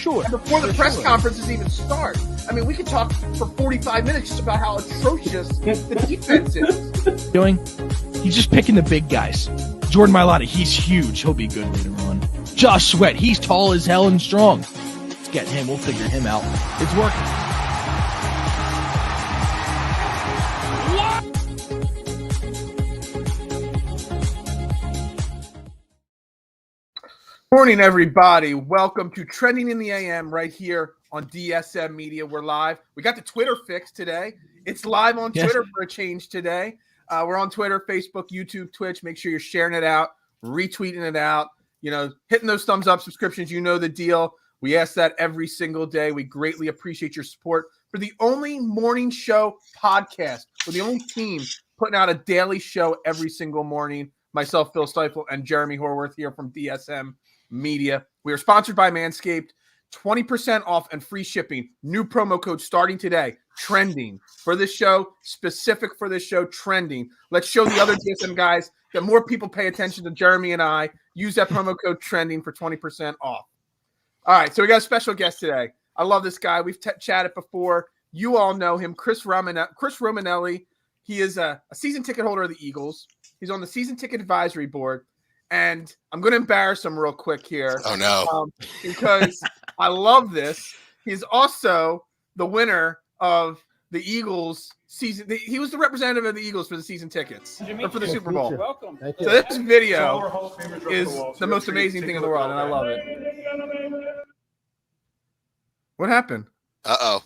sure. Before the press conferences even start. I mean, we could talk for 45 minutes just about how atrocious the defense is. He's just picking the big guys. Jordan Mailata, he's huge. He'll be good later on. Josh Sweat, he's tall as hell and strong. Let's get him. We'll figure him out. It's working. Morning, everybody. Welcome to Trending in the AM right here on DSM Media. We're live. We got the Twitter fix today. It's live on Twitter for a change today. We're on Twitter, Facebook, YouTube, Twitch. Make sure you're sharing it out, retweeting it out, hitting those thumbs up subscriptions. You know the deal. We ask that every single day. We greatly appreciate your support for the only morning show podcast. We're the only team putting out a daily show every single morning. Myself, Phil Stiefel, and Jeremy Horworth here from DSM Media. We are sponsored by Manscaped. 20% off and free shipping. New promo code starting today. Trending for this show, specific for this show, trending. Let's show the other DSM guys that more people pay attention to Jeremy and I. Use that promo code trending for 20% off. All right, so we got a special guest today. I love this guy. We've chatted before. You all know him, Chris Romanelli. He is a season ticket holder of the Eagles. He's on the season ticket advisory board. And I'm going to embarrass him real quick here. Oh, no. Because I love this. He's also the winner of the Eagles season. He was the representative of the Eagles for the season tickets, or for the Super Bowl. Welcome. So this video is the most amazing thing in the world, and I love it. What happened? Uh-oh.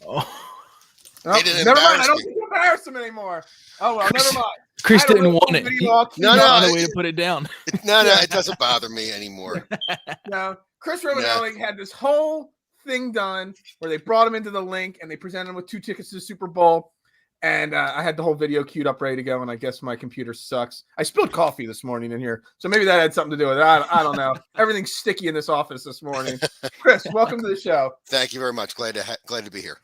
Oh, never mind. I don't think you embarrass him anymore. Oh, well, never mind. Chris didn't want it. He found a way to put it down. No, it doesn't bother me anymore. No, Chris Romanelli had this whole thing done where they brought him into the link and they presented him with 2 tickets to the Super Bowl. And I had the whole video queued up ready to go, and I guess my computer sucks. I spilled coffee this morning in here, so maybe that had something to do with it. I don't know. Everything's sticky in this office this morning. Chris, welcome to the show. Thank you very much. Glad to be here.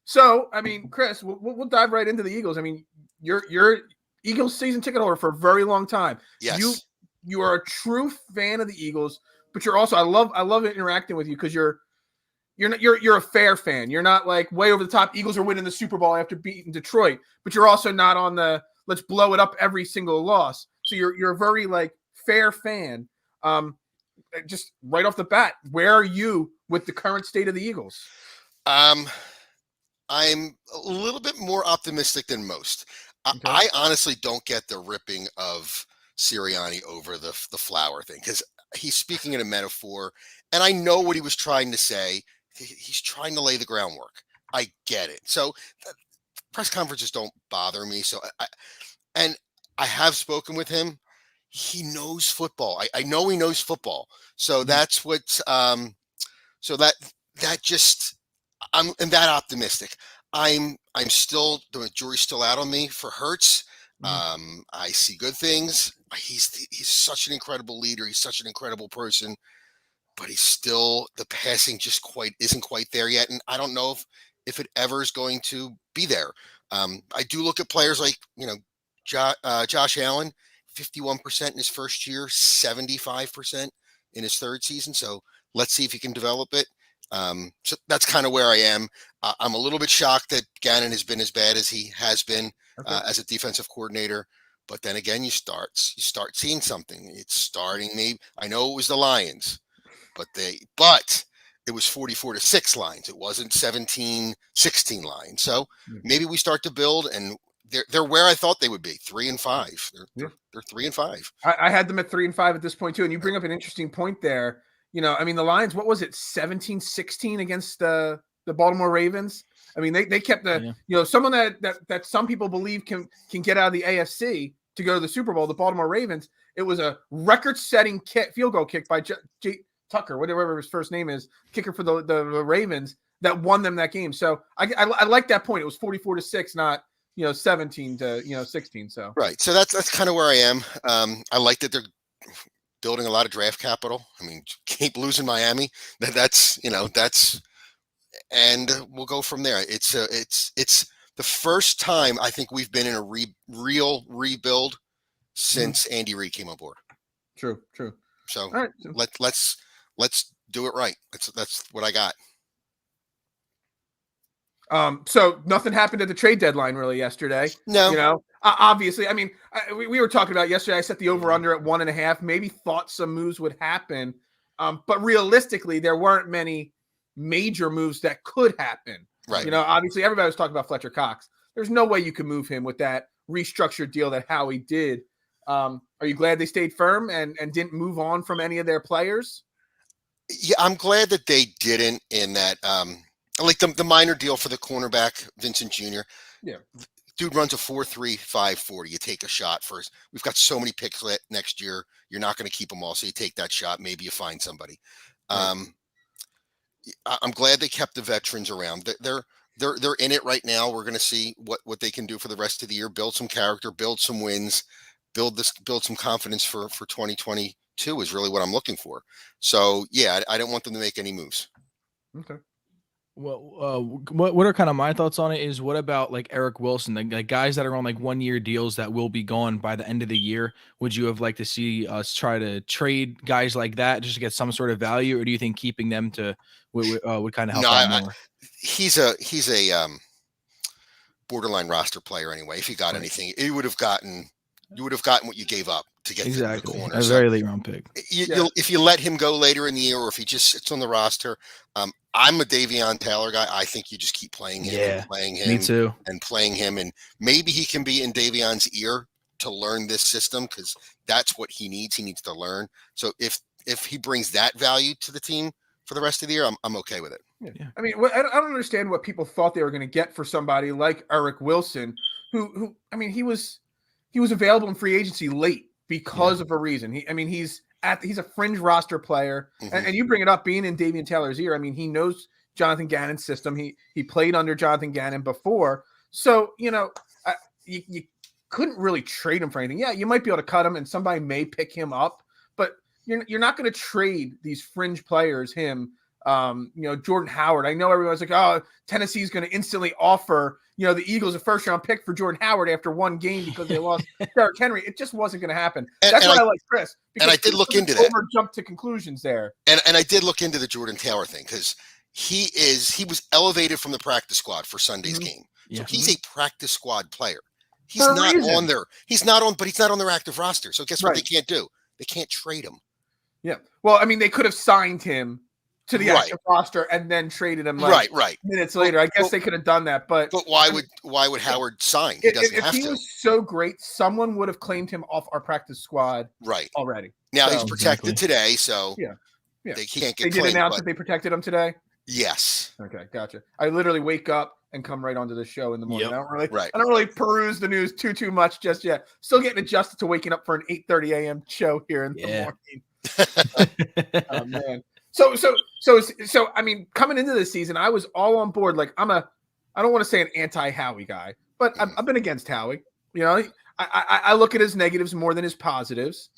So, I mean, Chris, we'll dive right into the Eagles. I mean, you're Eagles season ticket holder for a very long time. Yes. You are a true fan of the Eagles, but you're also I love interacting with you because you're a fair fan. You're not like way over the top. Eagles are winning the Super Bowl after beating Detroit, but you're also not on the let's blow it up every single loss. So you're a very like fair fan. Just right off the bat, where are you with the current state of the Eagles? I'm a little bit more optimistic than most. Okay. I honestly don't get the ripping of Sirianni over the flower thing because he's speaking in a metaphor, and I know what he was trying to say. He's trying to lay the groundwork. I get it. So press conferences don't bother me. So I have spoken with him. He knows football. I know he knows football. So that's what's so that just I'm that optimistic. I'm still the jury's still out on me for Hurts. I see good things. He's such an incredible leader. He's such an incredible person, but he's still the passing just isn't quite there yet. And I don't know if it ever is going to be there. I do look at players like Josh Allen, 51% in his first year, 75% in his third season. So let's see if he can develop it. So that's kind of where I am. I'm a little bit shocked that Gannon has been as bad as he has been as a defensive coordinator. But then again, you start seeing something. It's starting. Maybe I know it was the Lions, but it was 44-6 Lions. It wasn't 17-16 Lions. So maybe we start to build, and they're where I thought they would be, 3-5. They're 3-5. I had them at 3-5 at this point too. And you bring up an interesting point there. I mean, the Lions, what was it, 17-16 against the Baltimore Ravens? I mean, they kept someone that some people believe can get out of the AFC to go to the Super Bowl, the Baltimore Ravens. It was a record-setting field goal kick by Jay Tucker, whatever his first name is, kicker for the Ravens, that won them that game. So I like that point. It was 44-6, not 17-16. So right. So that's kind of where I am. I like that they're building a lot of draft capital. I mean, keep losing Miami. And we'll go from there. It's the first time I think we've been in a real rebuild since Andy Reid came on board. True. So right. let's do it right. That's what I got. So nothing happened at the trade deadline really yesterday. No. You know, obviously, I mean, we were talking about yesterday. I set the over under at 1.5. Maybe thought some moves would happen, but realistically, there weren't many major moves that could happen. Right. You know, obviously, everybody was talking about Fletcher Cox. There's no way you can move him with that restructured deal that Howie did. Are you glad they stayed firm and didn't move on from any of their players? Yeah, I'm glad that they didn't in that. Like the minor deal for the cornerback, Vincent Jr. Yeah. Dude runs a 4.35 40. You take a shot first. We've got so many picks next year. You're not going to keep them all. So you take that shot. Maybe you find somebody. Right. I'm glad they kept the veterans around. They're in it right now. We're going to see what they can do for the rest of the year, build some character, build some wins, build some confidence for 2022 is really what I'm looking for. So yeah, I don't want them to make any moves. Okay. Well, what are kind of my thoughts on it is what about like Eric Wilson, like guys that are on like 1-year deals that will be gone by the end of the year? Would you have liked to see us try to trade guys like that just to get some sort of value, or do you think keeping them to would kind of help out more? He's a borderline roster player anyway. If he got anything, you would have gotten what you gave up to get the corner. A very late round pick. If you let him go later in the year, or if he just sits on the roster, I'm a Davion Taylor guy. I think you just keep playing him and playing him. Me too. And playing him, and maybe he can be in Davion's ear to learn this system because that's what he needs. He needs to learn. So if he brings that value to the team for the rest of the year, I'm okay with it. Yeah. I mean, I don't understand what people thought they were going to get for somebody like Eric Wilson, who I mean, he was available in free agency late because of a reason. He's a fringe roster player, and you bring it up being in Davion Taylor's ear. I mean, he knows Jonathan Gannon's system. He played under Jonathan Gannon before, so you know you couldn't really trade him for anything. Yeah, you might be able to cut him, and somebody may pick him up, but you're not going to trade these fringe players him. Jordan Howard. I know everyone's like, oh, Tennessee's going to instantly offer, the Eagles a first-round pick for Jordan Howard after one game because they lost Derrick Henry. It just wasn't going to happen. That's why I like Chris. And I did look into that. Jump to conclusions there. And I did look into the Jordan Taylor thing because he was elevated from the practice squad for Sunday's game. So he's a practice squad player. He's not on there. But he's not on their active roster. So guess what they can't do? They can't trade him. Yeah. Well, I mean, they could have signed him to the active roster and then traded him minutes later. I guess they could have done that, but why would Howard sign? He doesn't have to. If he was so great, someone would have claimed him off our practice squad already. Now he's protected today, so they can't get. They did announce that they protected him today. Yes. Okay, gotcha. I literally wake up and come right onto the show in the morning. Yep. I don't really peruse the news too much just yet. Still getting adjusted to waking up for an 8:30 a.m. show here in the morning. Oh man. So I mean, coming into this season, I was all on board. Like I don't want to say an anti-Howie guy, but I've been against Howie. I look at his negatives more than his positives.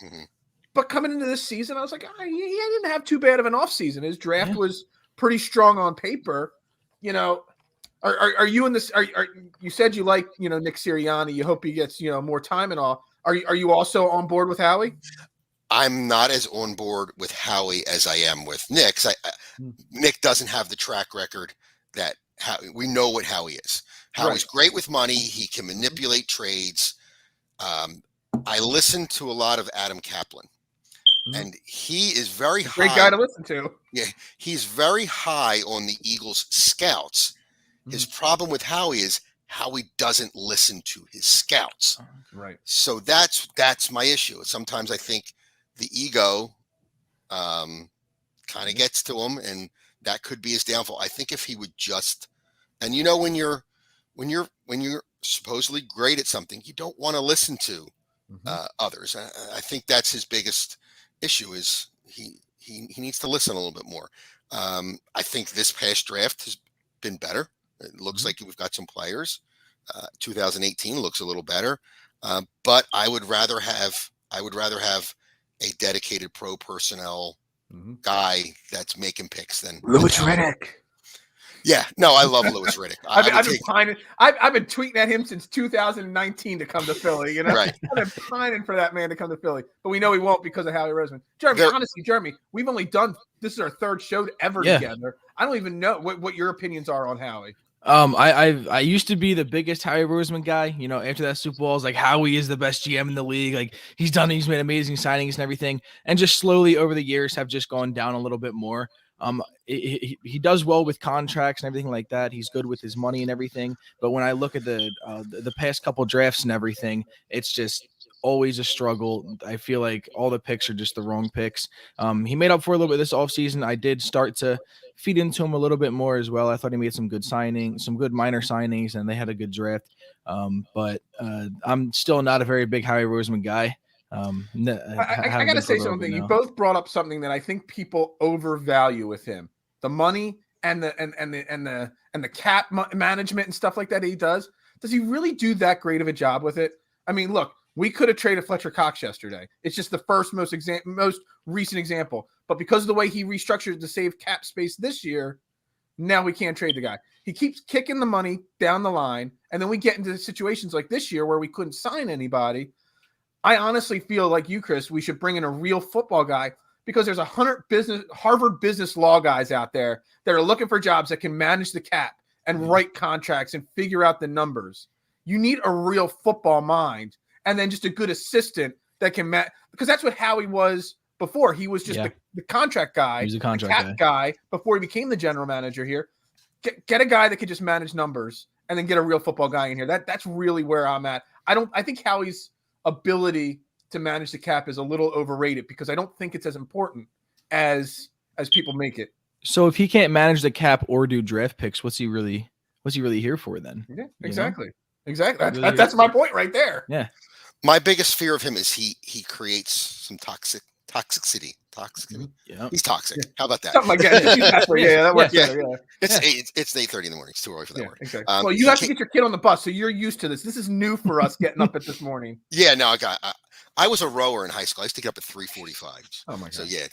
But coming into this season, I was like, he didn't have too bad of an offseason. His draft was pretty strong on paper. Are you in this? Are you said you like Nick Sirianni? You hope he gets more time and all. Are you also on board with Howie? I'm not as on board with Howie as I am with Nick. Nick doesn't have the track record that we know what Howie is. Howie's great with money. He can manipulate trades. I listen to a lot of Adam Kaplan, and he is very high. Great guy to listen to. Yeah, he's very high on the Eagles scouts. His problem with Howie is Howie doesn't listen to his scouts. Right. So that's my issue. Sometimes I think the ego kind of gets to him, and that could be his downfall. I think if he would just, and when you're supposedly great at something, you don't want to listen to others. I think that's his biggest issue is he needs to listen a little bit more. I think this past draft has been better. It looks like we've got some players. 2018 looks a little better, but I would rather have a dedicated pro personnel guy that's making picks than Louis Riddick. Yeah, no, I love Louis Riddick. I've been pining. I've been tweeting at him since 2019 to come to Philly. Right. I've been pining for that man to come to Philly, but we know he won't because of Howie Roseman. Jeremy, we've only done this is our third show ever together. I don't even know what your opinions are on Howie. I used to be the biggest Howie Roseman guy. After that Super Bowl, I was like, Howie is the best GM in the league. Like he's made amazing signings and everything. And just slowly over the years have just gone down a little bit more. He does well with contracts and everything like that. He's good with his money and everything. But when I look at the past couple drafts and everything, it's just always a struggle. I feel like all the picks are just the wrong picks. He made up for a little bit this offseason. I did start to feed into him a little bit more as well. I thought he made some good signings, some good minor signings, and they had a good draft. But I'm still not a very big Howie Roseman guy. I got to say something. You both brought up something that I think people overvalue with him: the money and the cap management and stuff like that he does. Does he really do that great of a job with it? I mean, look, we could have traded Fletcher Cox yesterday. It's just the first most recent example. But because of the way he restructured to save cap space this year, now we can't trade the guy. He keeps kicking the money down the line, and then we get into situations like this year where we couldn't sign anybody. I honestly feel like you, Chris, we should bring in a real football guy because there's 100 Harvard business law guys out there that are looking for jobs that can manage the cap and write contracts and figure out the numbers. You need a real football mind and then just a good assistant that can because that's what Howie was before. He was just the contract guy, he was a contract the cap guy before he became the general manager here. Get a guy that could just manage numbers and then get a real football guy in here. That's really where I'm at. I think Howie's ability to manage the cap is a little overrated because I don't think it's as important as people make it. So if he can't manage the cap or do draft picks, what's he really here for then? Yeah, exactly. Exactly. That's my point right there. Yeah. My biggest fear of him is he creates some toxicity. Yeah. He's toxic. Yeah. How about that? Something like that. That works. Yeah. It's 8:30 in the morning. It's too early for that work. Exactly. Well, you have to get your kid on the bus, so you're used to this. This is new for us getting up at this morning. Yeah, no, I was a rower in high school. I used to get up at 3:45. Oh my god. So yeah,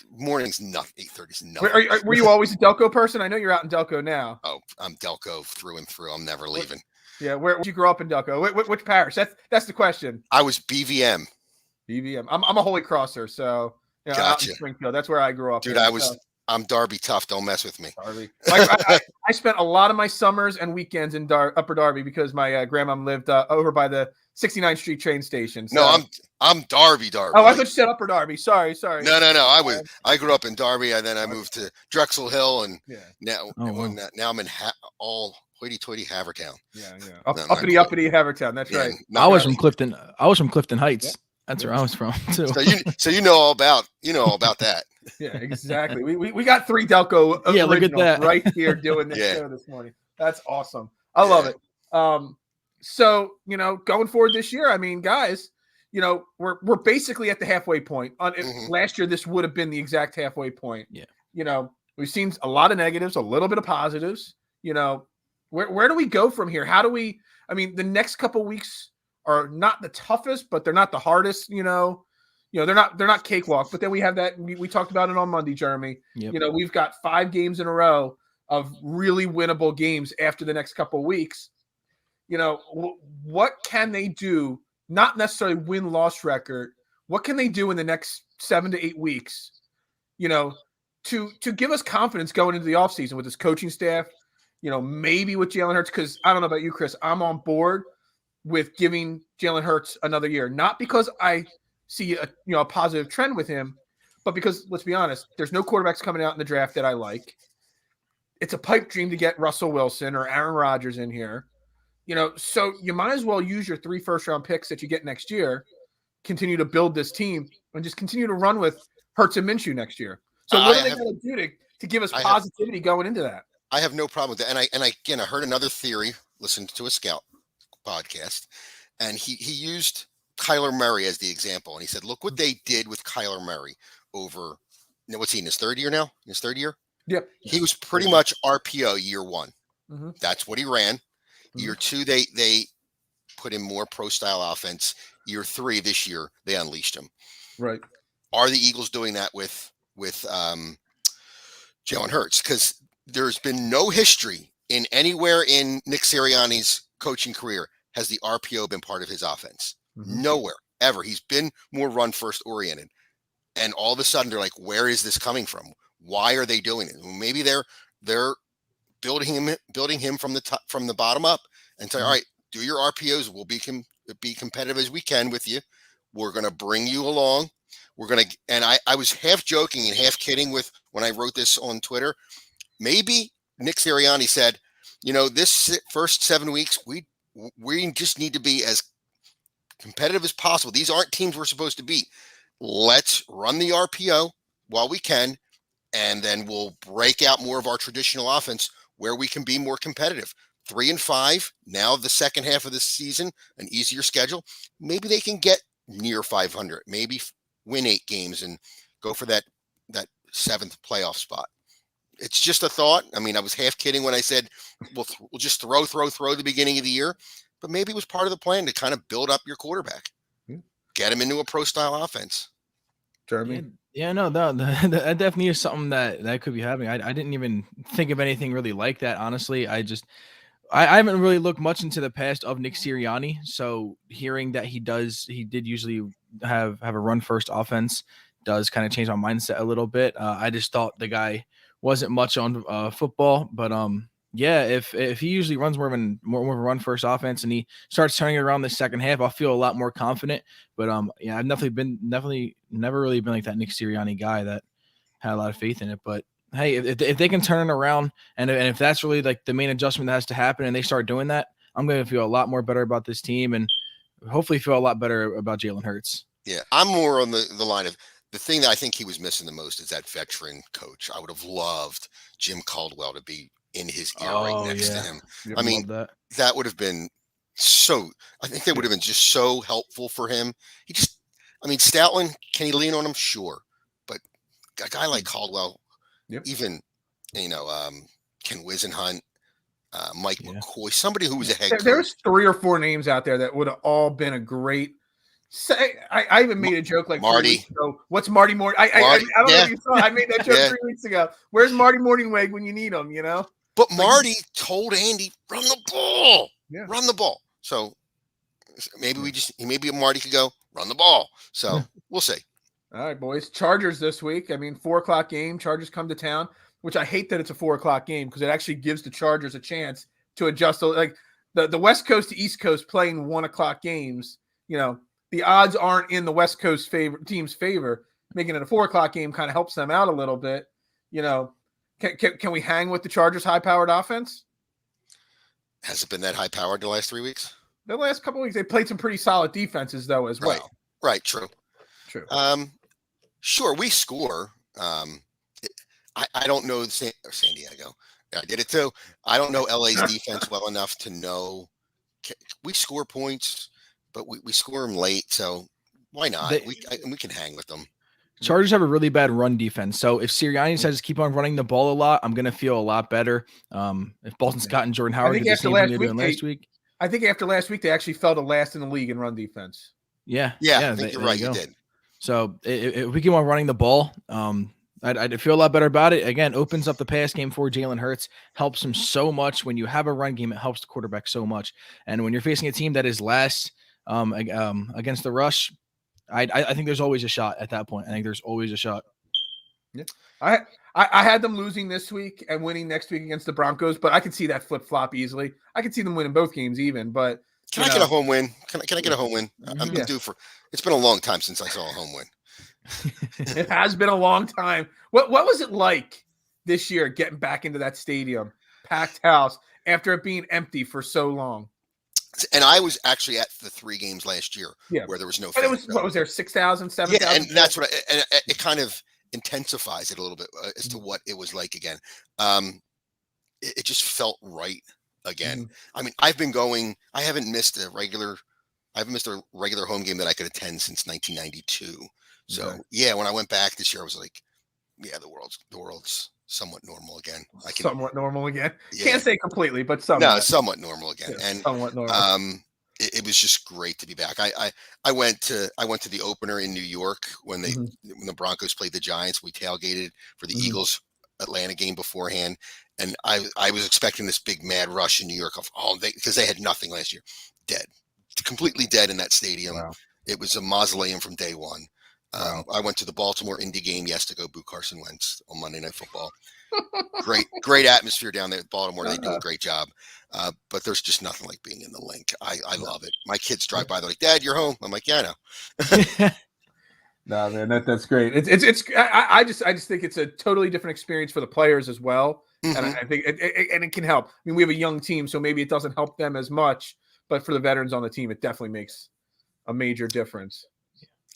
morning's nothing. 8:30 is nothing. Were you always a Delco person? I know you're out in Delco now. Oh, I'm Delco through and through. I'm never leaving. Yeah, where did you grow up in Delco? Which parish? That's the question. I was BVM. BVM. I'm a Holy Crosser, so gotcha. Out in Springfield. That's where I grew up. Dude, I'm Darby tough. Don't mess with me. Darby. I spent a lot of my summers and weekends in Upper Darby because my grandma lived over by the 69th Street train station. So. No, I'm Darby. Oh, I thought you said Upper Darby. Sorry. No. I grew up in Darby, and then I moved to Drexel Hill, and now I'm in all hoity-toity Havertown. Yeah. Uppity Havertown. That's right. I was from Clifton. Heights. Yeah. That's where I was from too. So you know all about that. Yeah, exactly. We got 3 Delco look at that right here doing this show this morning. That's awesome. I love it. So going forward this year, I mean, guys, we're basically at the halfway point. Last year, this would have been the exact halfway point. Yeah. We've seen a lot of negatives, a little bit of positives. Where do we go from here? How do we? I mean, the next couple weeks are not the toughest, but they're not the hardest. They're not cakewalk. But then we have that. We talked about it on Monday, Jeremy. Yep. We've got 5 games in a row of really winnable games after the next couple of weeks. What can they do? Not necessarily win-loss record. What can they do in the next 7 to 8 weeks? To give us confidence going into the offseason with this coaching staff. Maybe with Jalen Hurts, because I don't know about you, Chris. I'm on board with giving Jalen Hurts another year, not because I see a positive trend with him, but because, let's be honest, there's no quarterbacks coming out in the draft that I like. It's a pipe dream to get Russell Wilson or Aaron Rodgers in here. So you might as well use your 3 first-round picks that you get next year, continue to build this team, and just continue to run with Hurts and Minshew next year. So what are they going to do to give us positivity going into that? I have no problem with that. And I heard another theory, listened to a scout podcast, and he used Kyler Murray as the example. And he said, look what they did with Kyler Murray over, what's he in his third year now? In his third year? Yep. He was pretty much RPO year 1. Mm-hmm. That's what he ran. Mm-hmm. Year 2, they put in more pro style offense. Year 3, this year, they unleashed him. Right. Are the Eagles doing that with Jalen Hurts? Because there's been no history in anywhere in Nick Sirianni's coaching career has the RPO been part of his offense. Nowhere ever. He's been more run first oriented. And all of a sudden they're like, where is this coming from? Why are they doing it? Well, maybe they're building him from the top, from the bottom up, and say, all right, do your RPOs. We'll be competitive as we can with you. We're going to bring you along. We're going to, and I was half joking and half kidding with when I wrote this on Twitter. Maybe Nick Sirianni said, this first 7 weeks, we just need to be as competitive as possible. These aren't teams we're supposed to beat. Let's run the RPO while we can, and then we'll break out more of our traditional offense where we can be more competitive. 3-5, now the second half of the season, an easier schedule. Maybe they can get near 500, maybe win 8 games and go for that 7th playoff spot. It's just a thought. I mean, I was half kidding when I said we'll just throw the beginning of the year, but maybe it was part of the plan to kind of build up your quarterback, get him into a pro style offense. Jeremy? Yeah, no, that definitely is something that could be happening. I didn't even think of anything really like that, honestly. I haven't really looked much into the past of Nick Sirianni, so hearing that he did usually have a run first offense does kind of change my mindset a little bit. I just thought the guy wasn't much on football, but yeah, if he usually runs more of a run first offense and he starts turning it around the second half, I'll feel a lot more confident. But yeah, I've definitely never really been like that Nick Sirianni guy that had a lot of faith in it. But hey, if they can turn it around and if that's really like the main adjustment that has to happen and they start doing that, I'm going to feel a lot more better about this team and hopefully feel a lot better about Jalen Hurts. Yeah, I'm more on the line of the thing that I think he was missing the most is that veteran coach. I would have loved Jim Caldwell to be in his ear right next to him. Yep, I mean, that would have been I think that would have been just so helpful for him. Stoutland, can he lean on him? Sure. But a guy like Caldwell, even, Ken Wisenhunt, Mike McCoy, somebody who was a head coach. There's 3 or 4 names out there that would have all been a great. I even made a joke like Marty. 3 weeks ago. What's Marty Morning? I don't know if you saw. I made that joke 3 weeks ago. Where's Marty Morningweg when you need him? But Marty told Andy, run the ball. Yeah. Run the ball. So maybe maybe Marty could go run the ball. So we'll see. All right, boys. Chargers this week. 4:00 game. Chargers come to town, which I hate that it's a 4:00 game because it actually gives the Chargers a chance to adjust. Like the West Coast to East Coast playing 1:00 games. The odds aren't in the West Coast team's favor. Making it a 4:00 game kind of helps them out a little bit. Can we hang with the Chargers' high-powered offense? Has it been that high-powered the last 3 weeks? The last couple of weeks, they played some pretty solid defenses, though, as well. Right. True. Sure, we score. I don't know San Diego. I did it too. I don't know LA's defense well enough to know. We score points, but we score them late, so why not? We can hang with them. Chargers have a really bad run defense. So if Sirianni says keep on running the ball a lot, I'm going to feel a lot better. If Bolton Scott and Jordan Howard did the same thing they did last week. I think after last week, they actually fell to last in the league in run defense. Yeah, I think you're right. You did. So if we keep on running the ball, I'd feel a lot better about it. Again, opens up the pass game for Jalen Hurts, helps him so much. When you have a run game, it helps the quarterback so much. And when you're facing a team that is last against the rush, I think there's always a shot at that point. I think there's always a shot. Yeah, I had them losing this week and winning next week against the Broncos, but I could see that flip flop easily. I could see them winning both games even. But can I get a home win? Can I get a home win? I'm due for. It's been a long time since I saw a home win. It has been a long time. What was it like this year getting back into that stadium, packed house, after it being empty for so long? And I was actually at the 3 games last year where there was no fans. It was, what was there, 6,000, 7,000? Yeah, and that's what it kind of intensifies it a little bit as to what it was like again. It just felt right again. I mean, I haven't missed a regular home game that I could attend since 1992. So when I went back this year, I was like, the world's somewhat normal again. Somewhat normal again. Yeah. Can't say completely, but somewhat. No, somewhat normal again. Yeah, and somewhat normal. It was just great to be back. I went to the opener in New York when the Broncos played the Giants. We tailgated for the Eagles Atlanta game beforehand, and I was expecting this big mad rush in New York of because they had nothing last year, dead, completely dead in that stadium. Wow. It was a mausoleum from day one. Wow. I went to the Baltimore Indy game to go boo Carson Wentz on Monday Night Football. Great atmosphere down there at Baltimore. They do a great job. But there's just nothing like being in the Link. I love it. My kids drive by, they're like, "Dad, you're home." I'm like, "Yeah, I know." No, man, that's great. I just think it's a totally different experience for the players as well, and I think it can help. I mean, we have a young team, so maybe it doesn't help them as much, but for the veterans on the team, it definitely makes a major difference.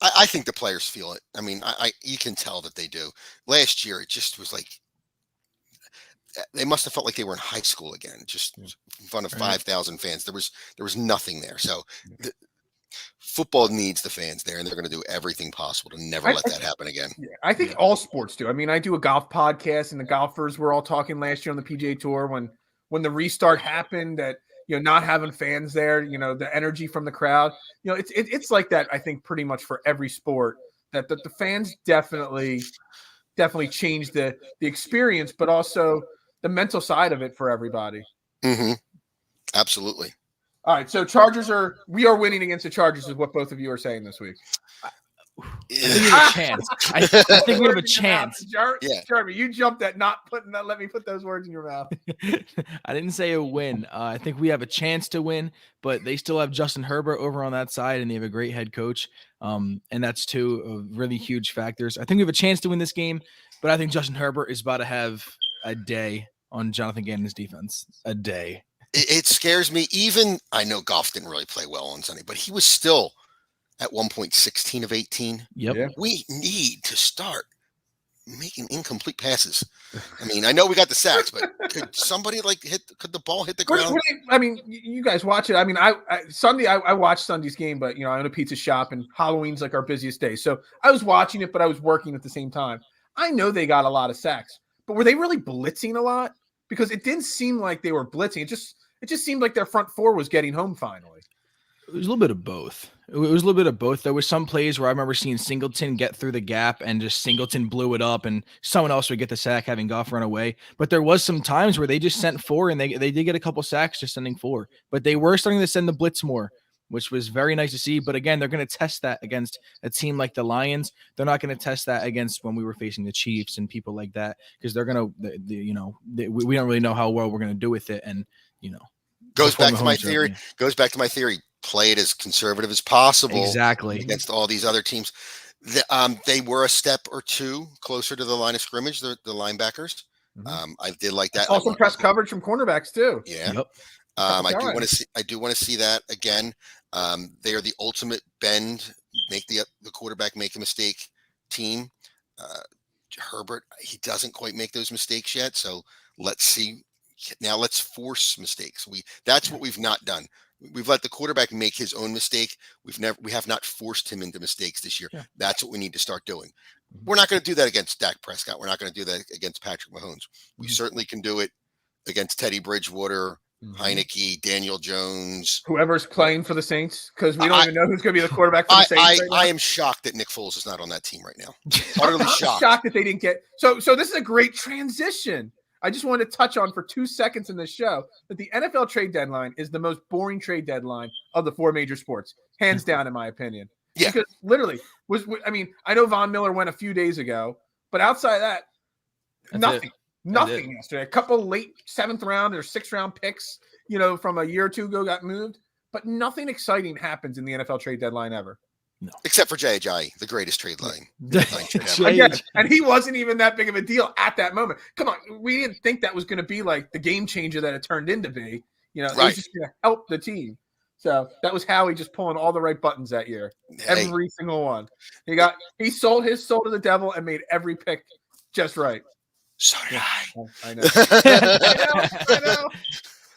I think the players feel it. I mean, you can tell that they do. Last year, it just was like they must have felt like they were in high school again, just in front of 5,000 fans. There was nothing there. So football needs the fans there, and they're going to do everything possible to never let that happen again. Yeah, I think all sports do. I mean, I do a golf podcast, and the golfers were all talking last year on the PGA Tour when the restart happened that, not having fans there, the energy from the crowd, it's like that. I think pretty much for every sport that the fans definitely changed the experience, but also the mental side of it for everybody. Mm-hmm. Absolutely. All right, so we are winning against the Chargers is what both of you are saying this week. I think we have a chance. I think we have a chance. Jeremy, you jumped at not let me put those words in your mouth. I didn't say a win. I think we have a chance to win, but they still have Justin Herbert over on that side, and they have a great head coach. And that's two of really huge factors. I think we have a chance to win this game, but I think Justin Herbert is about to have a day on Jonathan Gannon's defense. A day. It scares me. Even I know Goff didn't really play well on Sunday, but he was still at 1 point 16 of 18. Yep. Yeah. We need to start making incomplete passes. I mean, I know we got the sacks, but could somebody could the ball hit the ground? I mean, you guys watch it. I mean, I watched Sunday's game, but I own a pizza shop, and Halloween's like our busiest day. So I was watching it, but I was working at the same time. I know they got a lot of sacks, but were they really blitzing a lot? Because it didn't seem like they were blitzing. It just seemed like their front four was getting home finally. It was a little bit of both. It was a little bit of both. There was some plays where I remember seeing Singleton get through the gap and just Singleton blew it up, and someone else would get the sack having Goff run away. But there was some times where they just sent four, and they did get a couple sacks just sending four. But they were starting to send the blitz more, which was very nice to see. But again, they're going to test that against a team like the Lions. They're not going to test that against when we were facing the Chiefs and people like that, because they're going to, we don't really know how well we're going to do with it. And, goes back to my theory. Play it as conservative as possible. Exactly. Against all these other teams. They were a step or two closer to the line of scrimmage, the linebackers. Mm-hmm. I did like that. Also press coverage from cornerbacks too. Yeah. Yep. I do want to see that again. They are the ultimate bend, make the quarterback make a mistake team. Herbert, he doesn't quite make those mistakes yet. So let's see. Now let's force mistakes. That's what we've not done. We've let the quarterback make his own mistake. We have not forced him into mistakes this year. Yeah. That's what we need to start doing. We're not going to do that against Dak Prescott. We're not going to do that against Patrick Mahomes. We certainly can do it against Teddy Bridgewater, Heineke, Daniel Jones, whoever's playing for the Saints, because we don't even know who's going to be the quarterback for the Saints. I am shocked that Nick Foles is not on that team right now. Utterly shocked. Shocked that they didn't get. So this is a great transition. I just wanted to touch on for 2 seconds in this show that the NFL trade deadline is the most boring trade deadline of the 4 major sports, hands down, in my opinion. Yeah. Because literally I know Von Miller went a few days ago, but outside of that, nothing yesterday. A couple late 7th round or 6th round picks, from a year or two ago got moved, but nothing exciting happens in the NFL trade deadline ever. No. Except for Jay, the greatest trade line. Again, and he wasn't even that big of a deal at that moment. Come on, we didn't think that was going to be like the game changer that it turned into be. It was just going to help the team. So that was Howie just pulling all the right buttons that year. Every single one. He sold his soul to the devil and made every pick just right. So did I know. I know.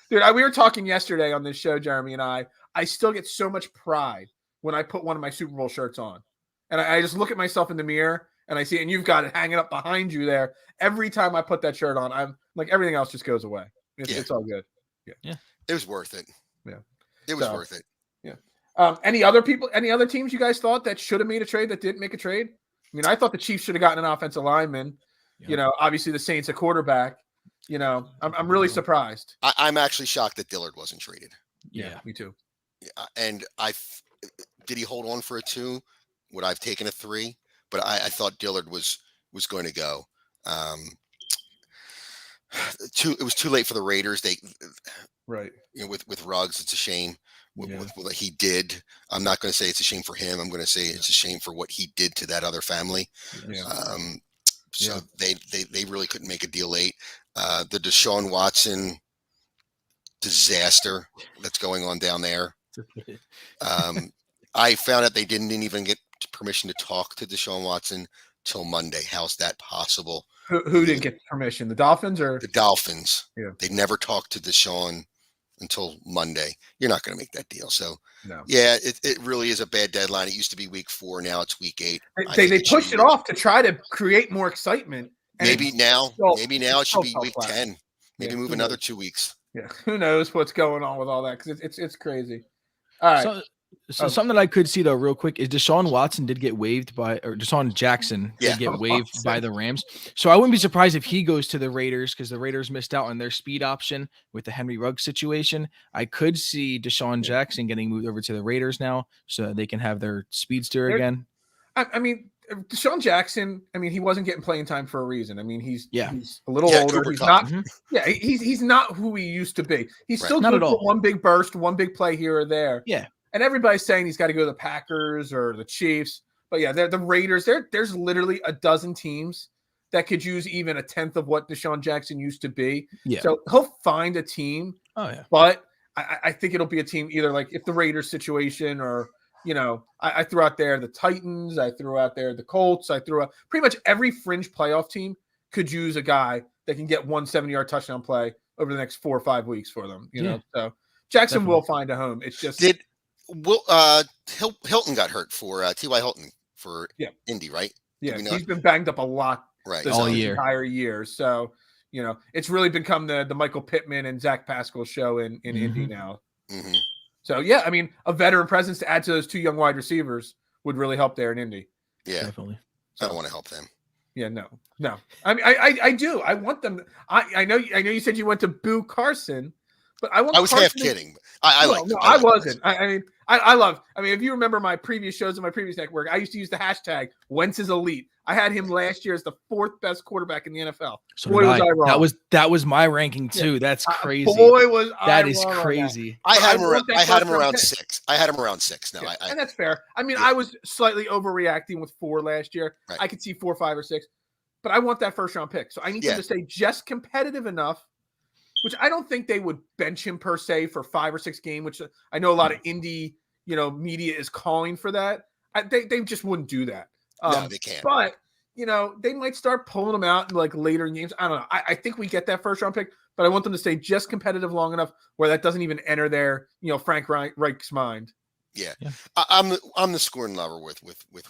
Dude, we were talking yesterday on this show, Jeremy and I still get so much pride when I put one of my Super Bowl shirts on. And I just look at myself in the mirror and I see it, and you've got it hanging up behind you there. Every time I put that shirt on, I'm like, everything else just goes away. It's all good. Yeah. It was worth it. Yeah. It was worth it. Yeah. Any other teams you guys thought that should have made a trade that didn't make a trade? I mean, I thought the Chiefs should have gotten an offensive lineman. You know, obviously the Saints a quarterback. You know, I'm really surprised. I'm actually shocked that Dillard wasn't traded. Yeah, me too. And did he hold on for a 2? Would I've taken a 3? But I thought Dillard was going to go. It was too late for the Raiders. Right. You know, with Ruggs, it's a shame with what he did. I'm not going to say it's a shame for him. I'm going to say it's a shame for what he did to that other family. So they really couldn't make a deal late. The Deshaun Watson disaster that's going on down there. I found out they didn't even get permission to talk to Deshaun Watson till Monday. How's that possible? Who didn't get permission? The Dolphins or the Dolphins? Yeah, they never talked to Deshaun until Monday. You're not going to make that deal. So no. Yeah, it really is a bad deadline. It used to be week 4. Now it's week 8. They pushed it off to try to create more excitement. Maybe now it should be week 10. Maybe move another 2 weeks. Yeah, who knows what's going on with all that, because it's crazy. All right. So something that I could see though, real quick, is Deshaun Watson did get waived Deshaun Jackson did get waived by the Rams. So I wouldn't be surprised if he goes to the Raiders, because the Raiders missed out on their speed option with the Henry Ruggs situation. I could see Deshaun Jackson getting moved over to the Raiders now, so they can have their speedster again. I mean, Deshaun Jackson, I mean, he wasn't getting playing time for a reason. I mean, he's a little older. He's not. He's not who he used to be. He's still good for one big burst, one big play here or there. Yeah. And everybody's saying he's got to go to the Packers or the Chiefs. But yeah, they're the Raiders. There's literally a dozen teams that could use even a tenth of what Deshaun Jackson used to be. Yeah. So he'll find a team. Oh yeah. But I think it'll be a team either like if the Raiders situation, or you know, I threw out there the Titans, I threw out there the Colts, I threw out pretty much every fringe playoff team could use a guy that can get 1 70-yard touchdown play over the next 4 or 5 weeks for them. You know, so Jackson will find a home. It's just Hilton got hurt for T.Y. Hilton for Indy, right? Yeah, he's been banged up a lot all year, entire year. So you know, it's really become the Michael Pittman and Zach Pascal show in Indy now. Mm-hmm. So yeah, I mean, a veteran presence to add to those 2 young wide receivers would really help there in Indy. Yeah, definitely. So, I don't want to help them. Yeah, no. I mean, I do. I want them. I know you said you went to boo Carson, but I was half kidding. I wasn't. I mean, I love. I mean, if you remember my previous shows in my previous network, I used to use the hashtag Wentz is elite. I had him last year as the 4th best quarterback in the NFL. So boy, was I wrong. That was my ranking too. That's crazy. Boy, was that is crazy. I had him around 6. I had him around 6. No, and that's fair. I mean, I was slightly overreacting with 4 last year. Right. I could see 4, 5, or 6, but I want that first round pick. So I need them to stay just competitive enough, which I don't think they would bench him per se for 5 or 6 games, which I know a lot of indie, media is calling for that. They just wouldn't do that. No, they can't. But, they might start pulling them out in like later in games. I don't know. I think we get that first round pick, but I want them to stay just competitive long enough where that doesn't even enter their, Frank Reich's mind. Yeah. I'm the scoring lover with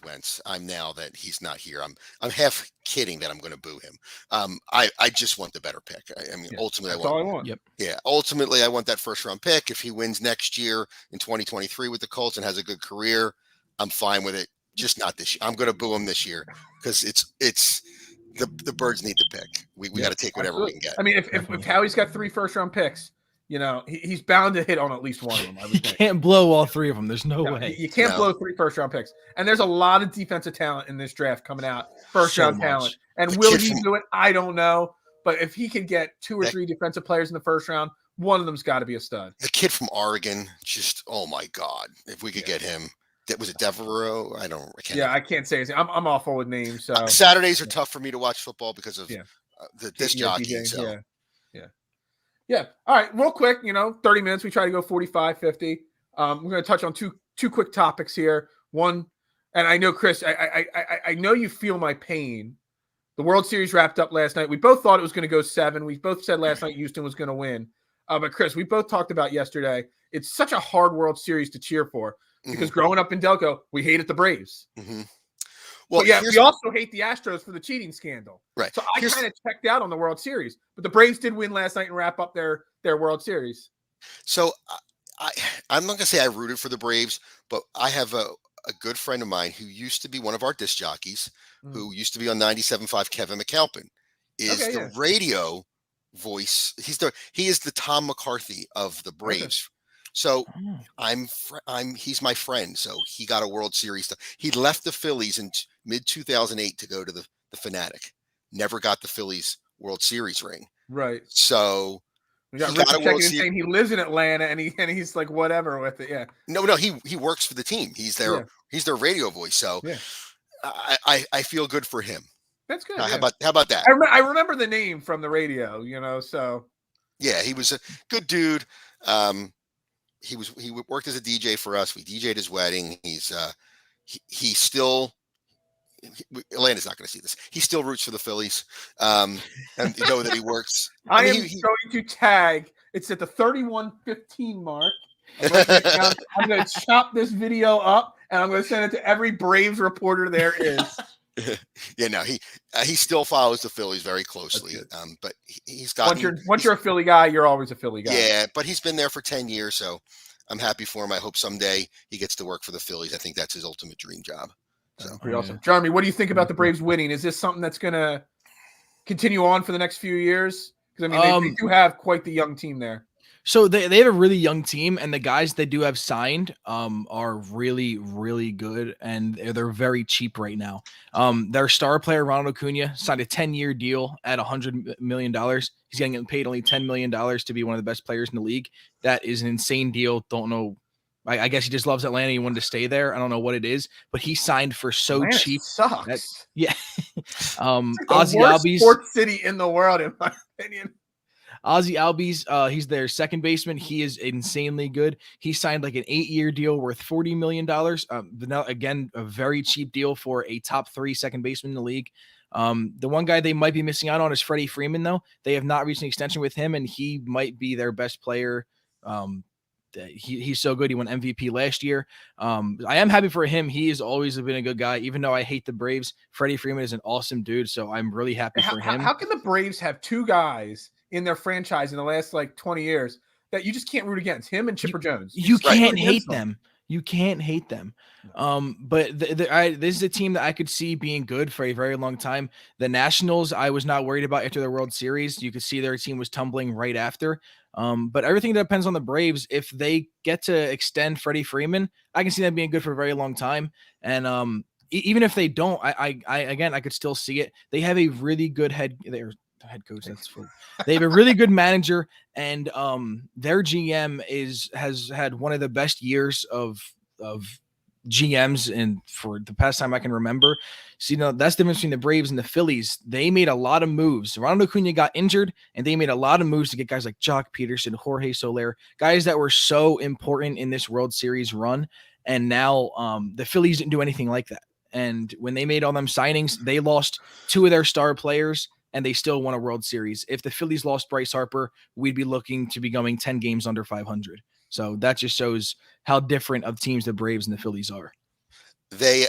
Wentz. I'm now that he's not here. I'm half kidding that I'm going to boo him. I just want the better pick. I mean, ultimately, that's all I want. Yep. Yeah. Ultimately, I want that first round pick. If he wins next year in 2023 with the Colts and has a good career, I'm fine with it. Just not this year. I'm going to boo him this year because it's the Birds need the pick. We got to take whatever we can get. I mean, if Howie's got 3 first round picks, he's bound to hit on at least one of them. I would think. Can't blow all 3 of them. There's no way. You can't blow 3 first round picks. And there's a lot of defensive talent in this draft coming out. First round talent. And will he do it? I don't know. But if he could get 2 or 3 defensive players in the first round, one of them's got to be a stud. The kid from Oregon, just oh my God! If we could get him. Was it Devereaux? I can't. I can't say his name. I'm awful with names. So Saturdays are tough for me to watch football because of this jockeying. So. Yeah. All right. Real quick, 30 minutes. We try to go 45, 50. We're going to touch on two quick topics here. One, and I know, Chris, I know you feel my pain. The World Series wrapped up last night. We both thought it was going to go 7. We both said last night Houston was going to win. But Chris, we both talked about yesterday. It's such a hard World Series to cheer for. Because growing up in Delco, we hated the Braves. Mm-hmm. Well, we also hate the Astros for the cheating scandal. Right. So I kind of checked out on the World Series. But the Braves did win last night and wrap up their World Series. So I'm not going to say I rooted for the Braves, but I have a good friend of mine who used to be one of our disc jockeys, who used to be on 97.5 Kevin McAlpin. is Okay, the yeah. radio voice. He is the Tom McCarthy of the Okay. Braves. So Oh. he's my friend. So he got a World Series stuff. He left the Phillies in mid 2008 to go to the Fanatic. Never got the Phillies World Series ring. Right. So We he got got Richard a World checking in Series. saying he lives in Atlanta and he's like whatever with it. Yeah. No, he works for the team. Yeah. He's their radio voice. So Yeah. I feel good for him. That's good. How Yeah. about that? I remember the name from the radio, so. Yeah, he was a good dude. He worked as a DJ for us. We DJ'd his wedding. He still Atlanta's not going to see this. He still roots for the Phillies, and you know that he works. I am going to tag. It's at the 31:15 mark. I'm going to chop this video up and I'm going to send it to every Braves reporter there is. Yeah, no, he still follows the Phillies very closely. But he's got once you're a Philly guy, you're always a Philly guy. Yeah, but he's been there for 10 years, so I'm happy for him. I hope someday he gets to work for the Phillies. I think that's his ultimate dream job. So pretty awesome. Jeremy, what do you think about the Braves winning? Is this something that's going to continue on for the next few years? Because I mean, they do have quite the young team there. So they have a really young team, and the guys they do have signed are really, really good, and they're very cheap right now. Their star player, Ronald Acuna, signed a 10-year deal at $100 million. He's getting paid only $10 million to be one of the best players in the league. That is an insane deal. Don't know. I guess he just loves Atlanta. He wanted to stay there. I don't know what it is, but he signed for so Atlanta cheap. Sucks. Yeah. Ozzy Albies, sports city in the world, in my opinion. Ozzy Albies, he's their second baseman. He is insanely good. He signed like an 8-year deal worth $40 million. But now, again, a very cheap deal for a top 3 second baseman in the league. The one guy they might be missing out on is Freddie Freeman, though. They have not reached an extension with him, and he might be their best player. He's so good. He won MVP last year. I am happy for him. He has always been a good guy, even though I hate the Braves. Freddie Freeman is an awesome dude, so I'm really happy for him. How can the Braves have 2 guys in their franchise in the last 20 years that you just can't root against? Him and Chipper Jones. You can't hate them. You can't hate them. But this is a team that I could see being good for a very long time. The Nationals, I was not worried about after the World Series. You could see their team was tumbling right after. But everything depends on the Braves. If they get to extend Freddie Freeman, I can see them being good for a very long time. And even if they don't, I could still see it. They have a really good head coach. They have a really good manager, and their GM has had one of the best years of GMs for the past time I can remember. So, that's the difference between the Braves and the Phillies. They made a lot of moves. Ronald Acuna got injured, and they made a lot of moves to get guys like Jock Peterson, Jorge Soler, guys that were so important in this World Series run. And now the Phillies didn't do anything like that. And when they made all them signings, they lost 2 of their star players, and they still won a World Series. If the Phillies lost Bryce Harper, we'd be looking to be going 10 games under 500. So that just shows how different of teams the Braves and the Phillies are. They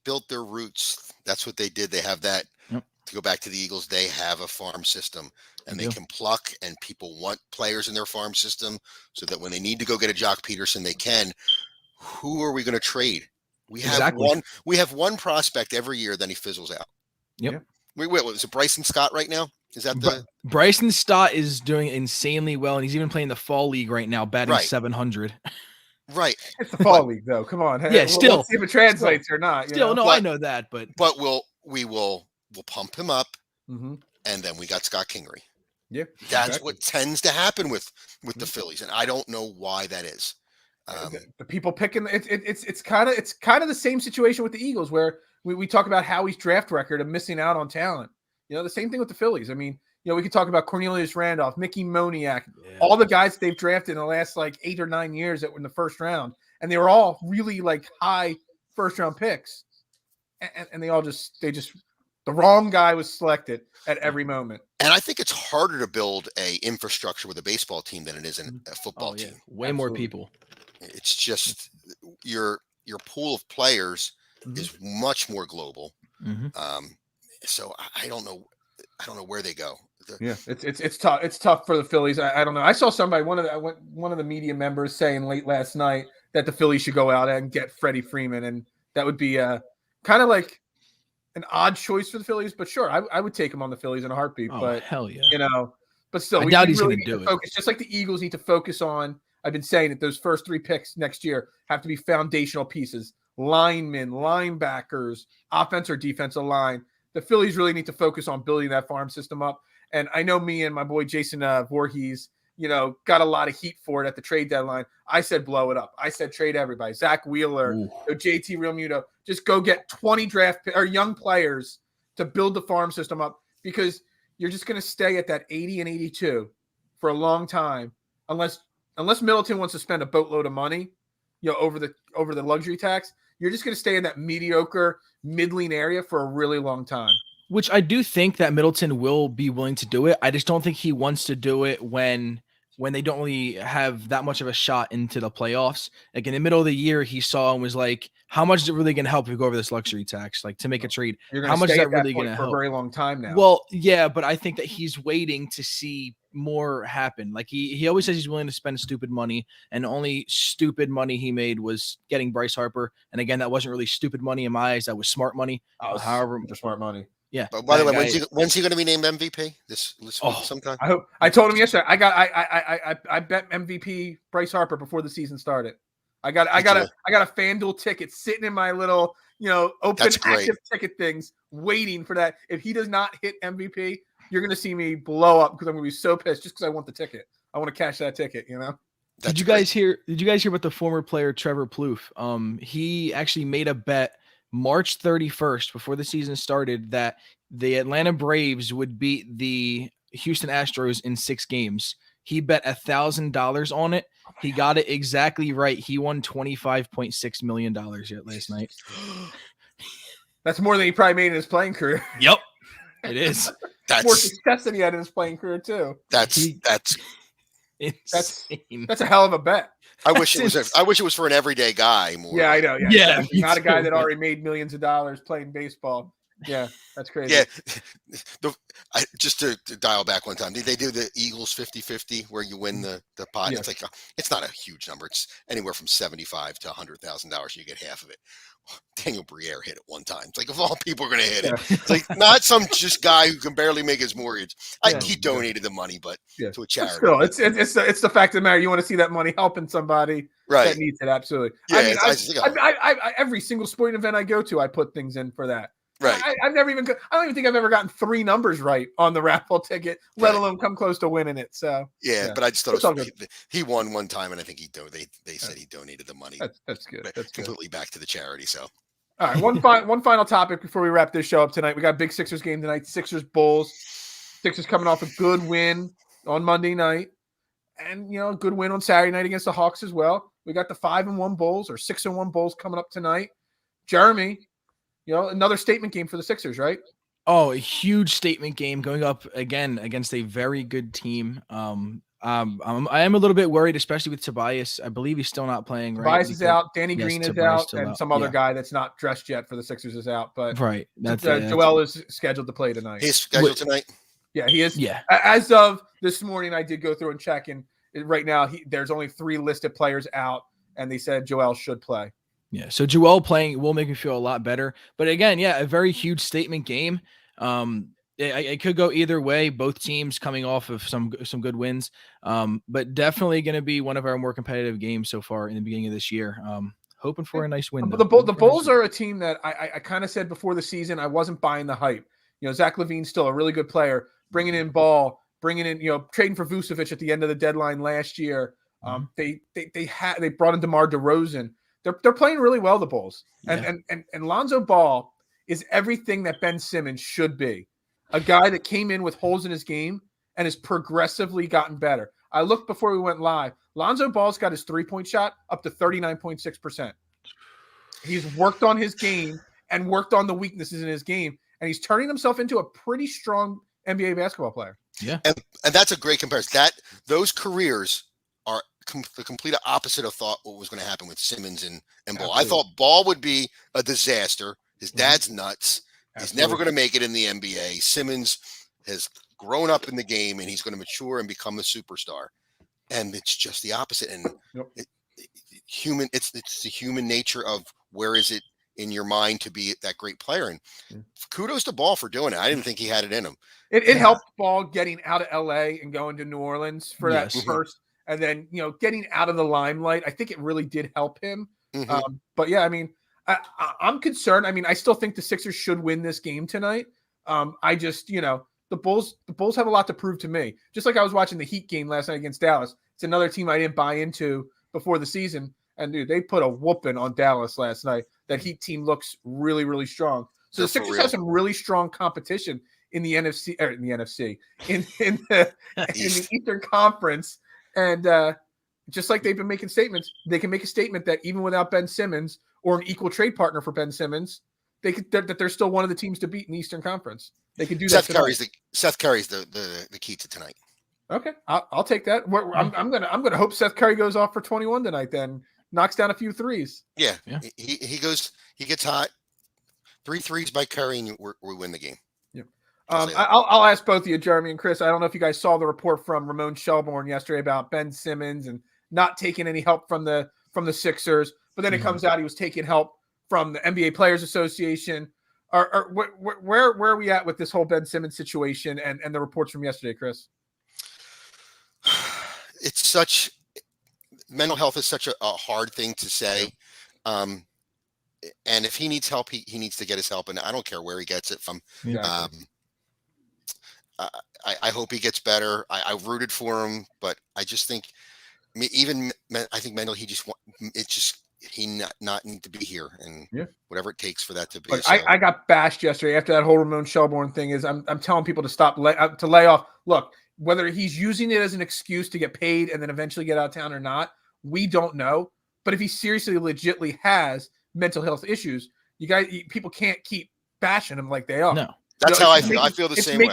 built their roots. That's what they did. They have that. Yep. To go back to the Eagles, they have a farm system, and they can pluck, and people want players in their farm system so that when they need to go get a Jock Peterson, they can. Who are we going to trade? We have one prospect every year, then he fizzles out. Yep. Wait, is it Bryson Stott right now? Is that Bryson Stott is doing insanely well, and he's even playing the fall league right now, batting 700. Right. It's the fall league, though. Come on. Yeah, we'll see if it translates or not. I know that, but we'll pump him up, and then we got Scott Kingery. Yeah, that's what tends to happen with the Phillies, and I don't know why that is. The people picking it's kind of the same situation with the Eagles, where we talk about Howie's draft record of missing out on talent. The same thing with the Phillies. I mean, we could talk about Cornelius Randolph, Mickey Moniak, all the guys they've drafted in the last 8 or 9 years that were in the first round, and they were all really high first round picks, and they the wrong guy was selected at every moment. And I think it's harder to build a infrastructure with a baseball team than it is in a football team. Way more people. It's just your pool of players is much more global. So I don't know where they go. It's tough. It's tough for the Phillies. I don't know. I saw somebody, one of the media members, saying late last night that the Phillies should go out and get Freddie Freeman, and that would be kind of an odd choice for the Phillies, but sure, I would take him on the Phillies in a heartbeat. Oh, but hell yeah. But still, I we doubt he's really gonna need do to it. focus, just like the Eagles need to focus on. I've been saying that those first 3 picks next year have to be foundational pieces: linemen, linebackers, offense or defensive line. The Phillies really need to focus on building that farm system up. And I know me and my boy Jason Voorhees, got a lot of heat for it at the trade deadline. I said blow it up. I said trade everybody. Zach Wheeler, JT Realmuto, just go get 20 or young players to build the farm system up, because you're just going to stay at that 80 and 82 for a long time, unless Middleton wants to spend a boatload of money, over the luxury tax. You're just going to stay in that mediocre, middling area for a really long time. Which I do think that Middleton will be willing to do it. I just don't think he wants to do it when they don't really have that much of a shot into the playoffs. Like in the middle of the year, he saw and was like, how much is it really going to help if we go over this luxury tax? Like to make a trade, how much is that really going to help? For a very long time now. Well, yeah, but I think that he's waiting to see more happen. Like he always says he's willing to spend stupid money, and the only stupid money he made was getting Bryce Harper. And again, that wasn't really stupid money in my eyes. That was smart money. However, smart money. Yeah. But by the way, when's he going to be named MVP? This week sometime? I told him yesterday. I bet MVP Bryce Harper before the season started. I got a FanDuel ticket sitting in my little open active ticket things, waiting for that. If he does not hit MVP, you're going to see me blow up, because I'm going to be so pissed just because I want the ticket. I want to cash that ticket. Did you guys hear about the former player Trevor Plouffe? He actually made a bet March 31st, before the season started, that the Atlanta Braves would beat the Houston Astros in 6 games. He bet $1,000 on it. He got it exactly right. He won $25.6 million last night. That's more than he probably made in his playing career. Yep, it is. That's more success than he had in his playing career too. That's insane. That's a hell of a bet. I wish it was for an everyday guy more. Yeah, I know. Yeah, exactly. Not a guy that already made millions of dollars playing baseball. Yeah, that's crazy. Yeah. Just to dial back one time, they do the Eagles 50-50 where you win the pot. Yes. It's not a huge number. It's anywhere from $75,000 to $100,000. You get half of it. Daniel Briere hit it one time. It's like, of all people are going to hit it. It's like not some just guy who can barely make his mortgage. He donated the money, but to a charity. Still, it's the fact of the matter. You want to see that money helping somebody that needs it. Absolutely. Yeah, I every single sporting event I go to, I put things in for that. Right. I don't even think I've ever gotten 3 numbers right on the raffle ticket, let alone come close to winning it. So but I just thought he won one time, and I think they said he donated the money. That's good. That's completely back to the charity. So, all right, one final topic before we wrap this show up tonight. We got a big Sixers game tonight. Sixers Bulls. Sixers coming off a good win on Monday night, and a good win on Saturday night against the Hawks as well. We got the 5-1 Bulls or 6-1 Bulls coming up tonight. Jeremy. Another statement game for the Sixers, right? Oh, a huge statement game going up again against a very good team. I am a little bit worried, especially with Tobias. I believe he's still not playing. Tobias is out. Danny Green is out, and some other guy that's not dressed yet for the Sixers is out. But Joel is scheduled to play tonight. He's scheduled tonight. Yeah, he is. Yeah. As of this morning, I did go through and check, and right now there's only 3 listed players out, and they said Joel should play. Yeah, so Joel playing will make me feel a lot better. But again, a very huge statement game. It could go either way. Both teams coming off of some good wins, but definitely going to be one of our more competitive games so far in the beginning of this year. Hoping for a nice win. The Bulls are a team that I kind of said before the season I wasn't buying the hype. Zach LaVine's still a really good player, bringing in Ball, trading for Vucevic at the end of the deadline last year. They brought in DeMar DeRozan. They're playing really well, the Bulls. And Lonzo Ball is everything that Ben Simmons should be. A guy that came in with holes in his game and has progressively gotten better. I looked before we went live. Lonzo Ball's got his 3-point shot up to 39.6%. He's worked on his game and worked on the weaknesses in his game, and he's turning himself into a pretty strong NBA basketball player. Yeah. And that's a great comparison. Those careers are the complete opposite of what was going to happen with Simmons and Ball. Absolutely. I thought Ball would be a disaster. His dad's nuts. He's never going to make it in the NBA. Simmons has grown up in the game, and he's going to mature and become a superstar. And it's just the opposite. And it's the human nature of where is it in your mind to be that great player. And kudos to Ball for doing it. I didn't think he had it in him. It helped Ball getting out of LA and going to New Orleans for that first, and then getting out of the limelight. I think it really did help him. But yeah, I mean, I'm concerned. I mean, I still think the Sixers should win this game tonight. I just, the Bulls have a lot to prove to me. Just like I was watching the Heat game last night against Dallas. It's another team I didn't buy into before the season. And dude, they put a whooping on Dallas last night. That Heat team looks really, really strong. So the Sixers have some really strong competition in the NFC, in the Eastern Conference. And just like they've been making statements, they can make a statement that even without Ben Simmons or an equal trade partner for Ben Simmons, that they're still one of the teams to beat in the Eastern Conference. They could do that. Seth Curry's the key to tonight. Okay, I'll take that. I'm gonna hope Seth Curry goes off for 21 tonight. Then knocks down a few threes. Yeah. He gets hot. 3 threes by Curry, and we win the game. Yeah. I'll ask both of you, Jeremy and Chris. I don't know if you guys saw the report from Ramon Shelburne yesterday about Ben Simmons and not taking any help from the Sixers, but then it comes out he was taking help from the NBA Players Association. Where are we at with this whole Ben Simmons situation and the reports from yesterday, Chris? It's mental health is such a hard thing to say. And if he needs help, he needs to get his help, and I don't care where he gets it from. I hope he gets better. I rooted for him, but I just think, I think mentally he not need to be here, and whatever it takes for that to be. Look, I got bashed yesterday after that whole Ramon Shelburne thing. I'm telling people to to lay off. Look, whether he's using it as an excuse to get paid and then eventually get out of town or not, we don't know. But if he seriously, legitimately has mental health issues, people can't keep bashing him like they are. No, that's how I feel. I feel the same way.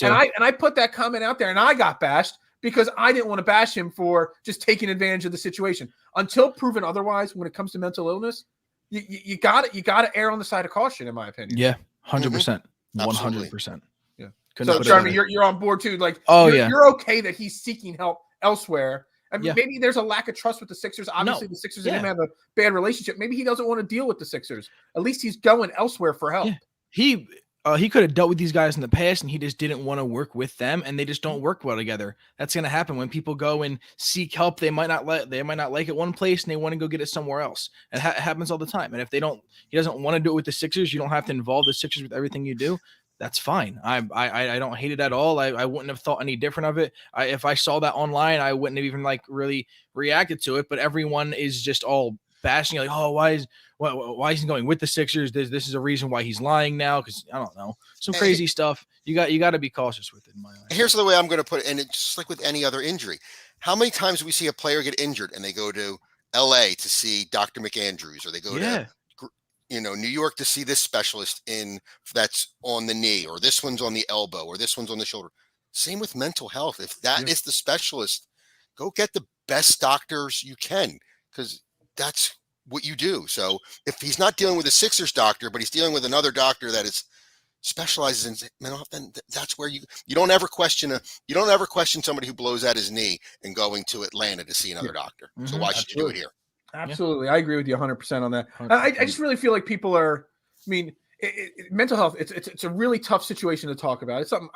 And I put that comment out there, and I got bashed because I didn't want to bash him for just taking advantage of the situation. Until proven otherwise, when it comes to mental illness, you got to err on the side of caution, in my opinion. Yeah, 100%, 100%. Yeah. So, Jeremy, you're on board too. Like, you're okay that he's seeking help elsewhere. I mean, maybe there's a lack of trust with the Sixers. Obviously, the Sixers and him have a bad relationship. Maybe he doesn't want to deal with the Sixers. At least he's going elsewhere for help. Yeah. He could have dealt with these guys in the past, and he just didn't want to work with them, and they just don't work well together. That's going to happen when people go and seek help. They might not like it one place, and they want to go get it somewhere else. It happens all the time. And if he doesn't want to do it with the Sixers, you don't have to involve the Sixers with everything you do. That's fine. I don't hate it at all. I wouldn't have thought any different of it. If I saw that online, I wouldn't have even really reacted to it. But everyone is just all bashing, like, oh, why is he going with the Sixers? This is a reason why he's lying now, because I don't know, some crazy stuff. You got to be cautious with it, in my eyes. Here's the way I'm going to put it, and it's just like with any other injury. How many times do we see a player get injured and they go to L.A. to see Dr. McAndrews, or they go to New York to see this specialist that's on the knee, or this one's on the elbow, or this one's on the shoulder. Same with mental health. If that is the specialist, go get the best doctors you can, because that's what you do. So if he's not dealing with a Sixers doctor, but he's dealing with another doctor that specializes in mental health, then that's where you don't ever question somebody who blows out his knee and going to Atlanta to see another doctor. So why should you do it here? Absolutely. I agree with you 100% on that. I just really feel like people are, mental health, it's a really tough situation to talk about. It's something,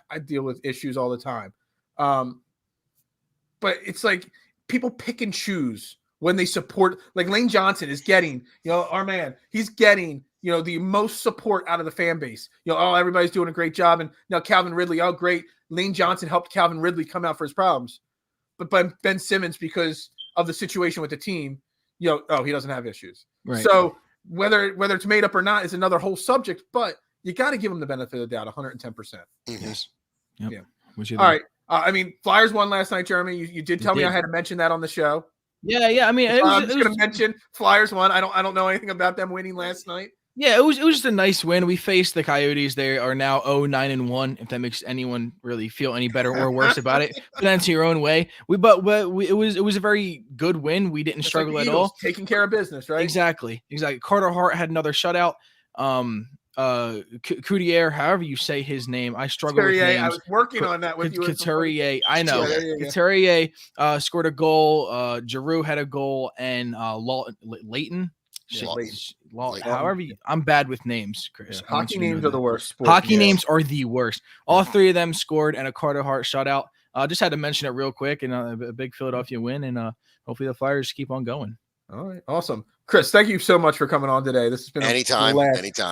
I deal with issues all the time. But it's like people pick and choose when they support, like Lane Johnson is getting, our man, he's getting, the most support out of the fan base. Everybody's doing a great job. And now Calvin Ridley, oh, great. Lane Johnson helped Calvin Ridley come out for his problems. But Ben Simmons, because of the situation with the team, he doesn't have issues. Right. So whether it's made up or not is another whole subject, but you got to give him the benefit of the doubt, 110%. Yes. Yep. Yeah. All right. Flyers won last night, Jeremy. You did tell me I had to mention that on the show. Yeah. I'm just going to mention Flyers won. I don't know anything about them winning last night. Yeah, it was just a nice win. We faced the Coyotes. They are now 0-9-1. If that makes anyone really feel any better or worse about it, put that into your own way. It was a very good win. We didn't struggle at all. Taking care of business, right? Exactly. Carter Hart had another shutout. Couturier, however you say his name, I struggle with names. I was working on that with you. Couturier, I know. Couturier scored a goal. Giroux had a goal, and Leighton Shit, Slayton. however, I'm bad with names, Chris. Yeah. Hockey names are the worst. Sport. Hockey names are the worst. All three of them scored and a Carter Hart shutout. Just had to mention it real quick, and a big Philadelphia win, and hopefully the Flyers keep on going. All right, awesome, Chris. Thank you so much for coming on today. This has been anytime.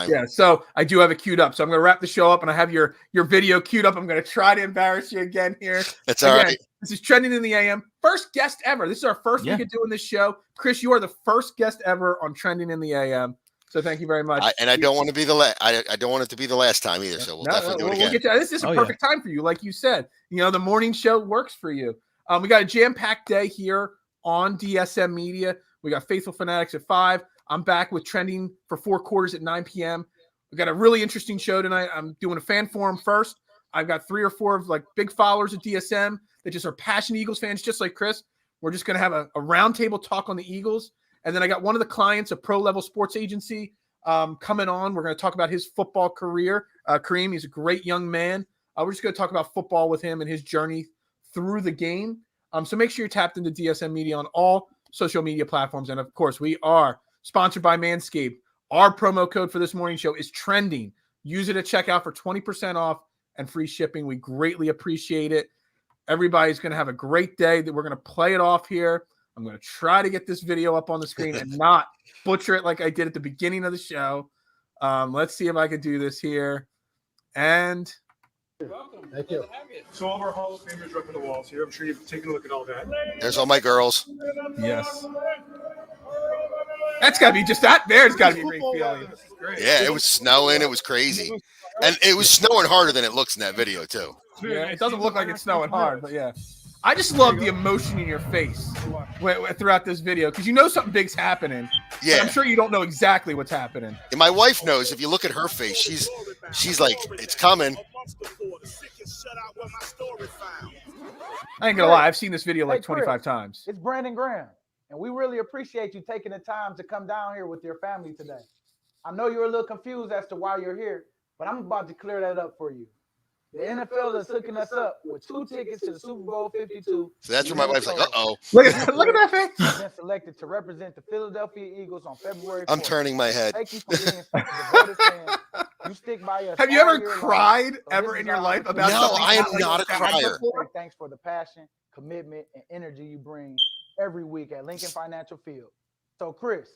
Yeah, so I do have it queued up, so I'm going to wrap the show up, and I have your video queued up. I'm going to try to embarrass you again here. That's all right. This is Trending in the AM. First guest ever. This is our first week of doing this show. Chris, you are the first guest ever on Trending in the AM. So thank you very much. I don't want to be the I don't want it to be the last time either. So we'll definitely do it again. We'll get this is a perfect time for you, like you said. The morning show works for you. We got a jam-packed day here on DSM Media. We got Faithful Fanatics at 5. I'm back with Trending for 4 quarters at 9 p.m. We got a really interesting show tonight. I'm doing a fan forum first. I've got 3 or 4 of big followers at DSM that just are passionate Eagles fans, just like Chris. We're just going to have a roundtable talk on the Eagles. And then I got one of the clients, a pro-level sports agency, coming on. We're going to talk about his football career. Kareem, he's a great young man. We're just going to talk about football with him and his journey through the game. So make sure you're tapped into DSM Media on all social media platforms. And, of course, we are sponsored by Manscaped. Our promo code for this morning show is Trending. Use it at checkout for 20% off and free shipping. We greatly appreciate it. Everybody's going to have a great day. That we're going to play it off here. I'm going to try to get this video up on the screen and not butcher it like I did at the beginning of the show. Let's see if I can do this here. And welcome. Thank you. So all of our Hall of Famers are up on the walls here. I'm sure you've taken a look at all that. There's all my girls. Yes. That's got to be just that. There's got to be a great feeling. Yeah, it was snowing. It was crazy. And it was snowing harder than it looks in that video, too. Yeah, it doesn't look like it's snowing hard, but yeah. I just love the emotion in your face throughout this video because you know something big's happening. Yeah, I'm sure you don't know exactly what's happening. And my wife knows. If you look at her face, she's like, "It's coming." I ain't gonna lie, I've seen this video like 25 times. It's Brandon Graham, and we really appreciate you taking the time to come down here with your family today. I know you're a little confused as to why you're here, but I'm about to clear that up for you. The NFL is hooking us up with 2 tickets to the Super Bowl 52. So that's where my wife's like, uh-oh. Look at that face. Been selected to represent the Philadelphia Eagles on February 4th. I'm turning my head. Thank you for being such a devoted fan. You stick by us. Have you ever cried in your life about something? No, I am not a crier. Thanks for the passion, commitment, and energy you bring every week at Lincoln Financial Field. So, Chris,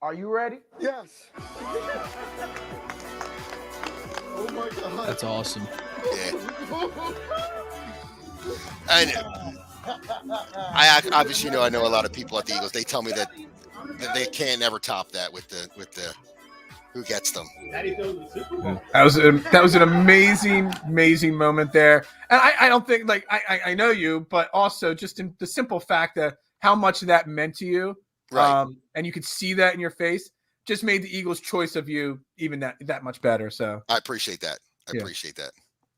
are you ready? Yes. Oh my God. That's awesome. Yeah. And I obviously know. I know a lot of people at the Eagles. They tell me that they can't never top that with the who gets them. That was an amazing moment there. And I don't think I know you, but also just in the simple fact that how much that meant to you, right? And you could see that in your face. Just made the Eagles' choice of you even that much better. So I appreciate that. I appreciate that.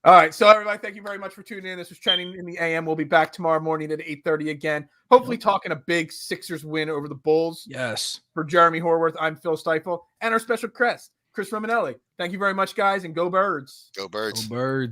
All right. So everybody, thank you very much for tuning in. This was Trending in the AM. We'll be back tomorrow morning at 8:30 again. Hopefully talking a big Sixers win over the Bulls. Yes. For Jeremy Horwath, I'm Phil Stiefel and our special Chris Romanelli. Thank you very much, guys, and go Birds. Go Birds. Go Birds.